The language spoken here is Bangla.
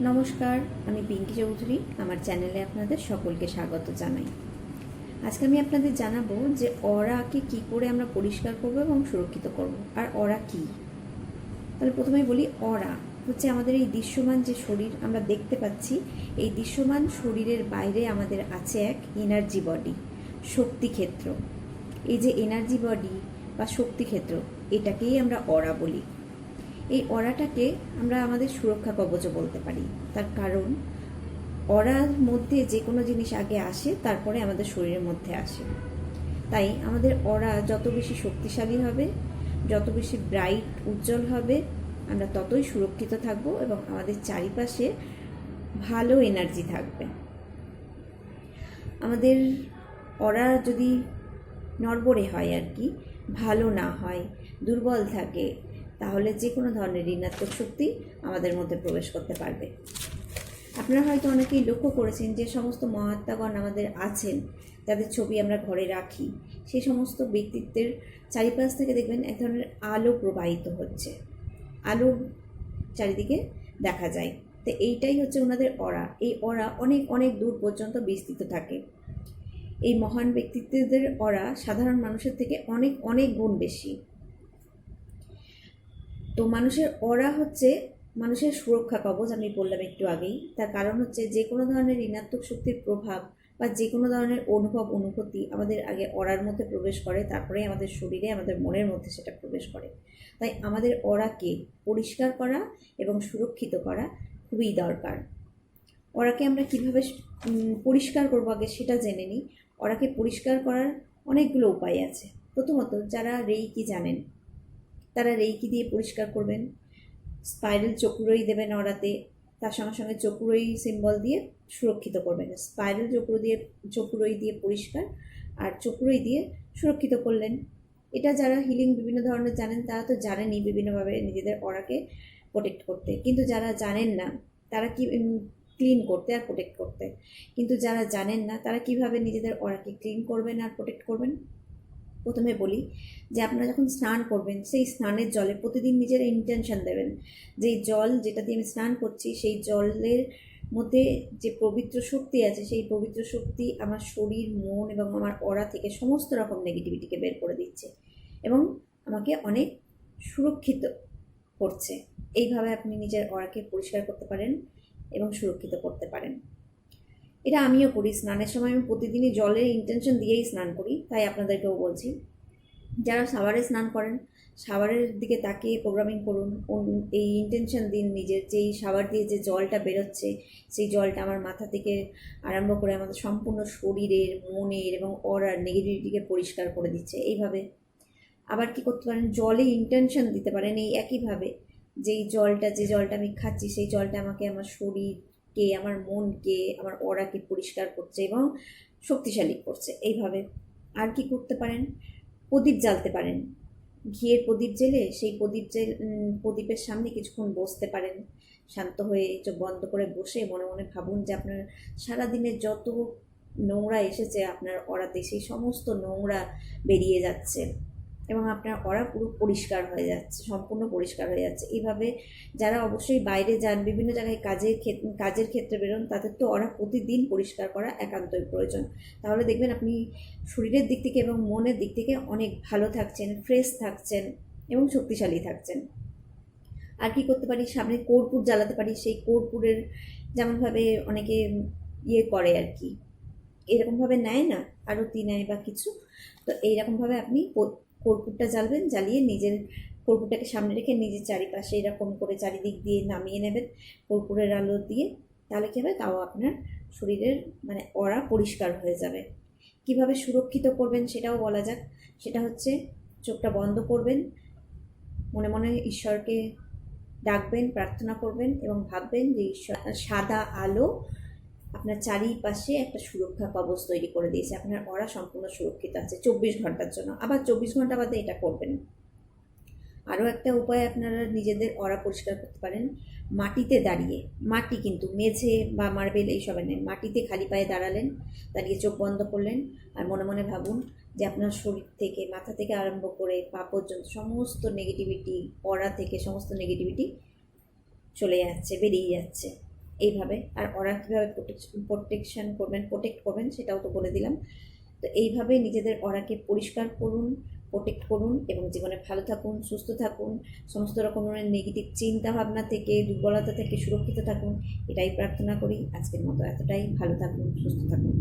নমস্কার, আমি পিঙ্কি চৌধুরী। আমার চ্যানেলে আপনাদের সকলকে স্বাগত জানাই। আজকে আমি আপনাদের জানাবো যে অরাকে কি করে আমরা পরিষ্কার করব এবং সুরক্ষিত করব। আর অরা কি? তাহলে প্রথমেই বলি, অরা হচ্ছে আমাদের এই দৃশ্যমান যে শরীর আমরা দেখতে পাচ্ছি, এই দৃশ্যমান শরীরের বাইরে আমাদের আছে এক এনার্জি বডি, শক্তি ক্ষেত্র। এই যে এনার্জি বডি বা শক্তি ক্ষেত্র, এটাকেই আমরা অরা বলি। এই অরাটাকে আমরা আমাদের সুরক্ষা কবচও বলতে পারি। তার কারণ অরার মধ্যে যে কোনো জিনিস আগে আসে, তারপরে আমাদের শরীরের মধ্যে আসে। তাই আমাদের অরা যত বেশি শক্তিশালী হবে, যত বেশি ব্রাইট উজ্জ্বল হবে, আমরা ততই সুরক্ষিত থাকব এবং আমাদের চারিপাশে ভালো এনার্জি থাকবে। আমাদের অরা যদি নড়বড়ে হয় আর কি, ভালো না হয়, দুর্বল থাকে, তাহলে যে কোনো ধরনের ঋণাত্মক শক্তি আমাদের মধ্যে প্রবেশ করতে পারবে। আপনারা হয়তো অনেকেই লক্ষ্য করেছেন যে সমস্ত মহাত্মাগণ আমাদের আছেন, যাদের ছবি আমরা ঘরে রাখি, সেই সমস্ত ব্যক্তিত্বের চারিপাশ থেকে দেখবেন এক ধরনের আলো প্রবাহিত হচ্ছে, আলো চারিদিকে দেখা যায়। তো এইটাই হচ্ছে ওনাদের অরা। এই অরা অনেক অনেক দূর পর্যন্ত বিস্তৃত থাকে। এই মহান ব্যক্তিত্বদের অরা সাধারণ মানুষের থেকে অনেক অনেক গুণ বেশি। তো মানুষের অরা হচ্ছে মানুষের সুরক্ষা কবচ, আমি বললাম একটু আগেই। তার কারণ হচ্ছে যে কোনো ধরনের ঋণাত্মক শক্তির প্রভাব বা যে কোনো ধরনের অনুভূতি আমাদের আগে অরার মধ্যে প্রবেশ করে, তারপরে আমাদের শরীরে, আমাদের মনের মধ্যে সেটা প্রবেশ করে। তাই আমাদের অরাকে পরিষ্কার করা এবং সুরক্ষিত করা খুবই দরকার। অরাকে আমরা কীভাবে পরিষ্কার করবো আগে সেটা জেনে নিই। অরাকে পরিষ্কার করার অনেকগুলো উপায় আছে। প্রথমত, যারা রেইকি জানেন তারা রেইকি দিয়ে পরিষ্কার করবেন। স্পাইরাল চক্রই দেবেন অরাতে, তার সঙ্গে সঙ্গে চক্রই সিম্বল দিয়ে সুরক্ষিত করবেন। স্পাইরাল চক্রই দিয়ে পরিষ্কার, আর চক্রই দিয়ে সুরক্ষিত করলেন। এটা যারা হিলিং বিভিন্ন ধরনের জানেন তারা তো জানেনই বিভিন্নভাবে নিজেদের অরাকে প্রোটেক্ট করতে, কিন্তু যারা জানেন না তারা কি ক্লিন করতে আর প্রোটেক্ট করতে। কিন্তু যারা জানেন না তারা কিভাবে নিজেদের অরাকে ক্লিন করবেন আর প্রোটেক্ট করবেন। প্রথমে বলি যে আপনারা যখন স্নান করবেন, সেই স্নানের জলে প্রতিদিন নিজের ইন্টেনশন দেবেন যে জল যেটা দিয়ে আমি স্নান করছি, সেই জলের মধ্যে যে পবিত্র শক্তি আছে, সেই পবিত্র শক্তি আমার শরীর, মন এবং আমার অরা থেকে সমস্ত রকম নেগেটিভিটিকে বের করে দিচ্ছে এবং আমাকে অনেক সুরক্ষিত করছে। এইভাবে আপনি নিজের অরাকে পরিষ্কার করতে পারেন এবং সুরক্ষিত করতে পারেন। এটা আমিও করি। স্নানের সময় আমি প্রতিদিনই জলের ইন্টেনশন দিয়েই স্নান করি, তাই আপনাদেরকেও বলছি। যারা শাওয়ারে স্নান করেন, শাওয়ারের দিকে তাকিয়ে প্রোগ্রামিং করুন, এই ইন্টেনশন দিন নিজের, যেই শাওয়ার দিয়ে যে জলটা বেরোচ্ছে, সেই জলটা আমার মাথা থেকে আরম্ভ করে আমাদের সম্পূর্ণ শরীরের, মনের এবং অরার নেগেটিভিটিকে পরিষ্কার করে দিচ্ছে। এইভাবে আবার কি করতে পারেন, জলে ইন্টেনশন দিতে পারেন এই একইভাবে, যে জলটা আমি খাচ্ছি, সেই জলটা আমাকে আমার শরীরকে, আমার মনকে, আমার অরাকে পরিষ্কার করছে এবং শক্তিশালী করছে। এইভাবে আর কি করতে পারেন, প্রদীপ জ্বালতে পারেন। ঘিয়ের প্রদীপ জ্বেলে সেই প্রদীপের সামনে কিছুক্ষণ বসতে পারেন। শান্ত হয়ে চোখ বন্ধ করে বসে মনে মনে ভাবুন যে আপনার সারাদিনের যত নোংরা এসেছে আপনার অরাতে, সেই সমস্ত নোংরা বেরিয়ে যাচ্ছে এবং আপনার অরা পুরো পরিষ্কার হয়ে যাচ্ছে, সম্পূর্ণ পরিষ্কার হয়ে যাচ্ছে। এইভাবে যারা অবশ্যই বাইরে যান, বিভিন্ন জায়গায় কাজের ক্ষেত্রে বেরোন, তাদের তো অরা প্রতিদিন পরিষ্কার করা একান্তই প্রয়োজন। তাহলে দেখবেন আপনি শরীরের দিক থেকে এবং মনের দিক থেকে অনেক ভালো থাকছেন, ফ্রেশ থাকছেন এবং শক্তিশালী থাকছেন। আর কি করতে পারি, সামনে কর্পূর জ্বালাতে পারি। সেই কর্পূরের যেমনভাবে অনেকে করে আর কি, এরকমভাবে নেয় না, আরতি নেয় বা কিছু, তো এইরকমভাবে আপনি কর্পূরটা জ্বালবেন। জ্বালিয়ে নিজের কর্পূরটাকে সামনে রেখে নিজের চারিপাশে এরকম করে চারিদিক দিয়ে নামিয়ে নেবেন কর্পূরের আলো দিয়ে। তাহলে কী হবে, তাও আপনার শরীরের অরা পরিষ্কার হয়ে যাবে। কিভাবে সুরক্ষিত করবেন সেটাও বলা যাক। সেটা হচ্ছে, চোখটা বন্ধ করবেন, মনে মনে ঈশ্বরকে ডাকবেন, প্রার্থনা করবেন এবং ভাববেন যে ঈশ্বর সাদা আলো আপনার চারিপাশে একটা সুরক্ষা কবচ তৈরি করে দিয়েছে, আপনার অরা সম্পূর্ণ সুরক্ষিত আছে 24 ঘন্টার জন্য। আবার 24 ঘন্টা বাদে এটা করবেন। আরও একটা উপায় আপনারা নিজেদের অরা পরিষ্কার করতে পারেন, মাটিতে দাঁড়িয়ে। মাটি কিন্তু মেঝে বা মার্বেল এইসবে নেই, মাটিতে খালি পায়ে দাঁড়ালেন, দাঁড়িয়ে চোখ বন্ধ করলেন আর মনে মনে ভাবুন যে আপনার শরীর থেকে, মাথা থেকে আরম্ভ করে পা পর্যন্ত সমস্ত নেগেটিভিটি, অরা থেকে সমস্ত নেগেটিভিটি চলে যাচ্ছে, বেরিয়ে যাচ্ছে। এইভাবে। আর ওরা কীভাবে প্রোটেক্ট করবেন সেটাও তো বলে দিলাম। তো এইভাবে নিজেদের অরাকে পরিষ্কার করুন, প্রোটেক্ট করুন এবং জীবনে ভালো থাকুন, সুস্থ থাকুন, সমস্ত রকমের নেগেটিভ চিন্তাভাবনা থেকে, দুর্বলতা থেকে সুরক্ষিত থাকুন, এটাই প্রার্থনা করি। আজকের মতো এতটাই। ভালো থাকুন, সুস্থ থাকুন।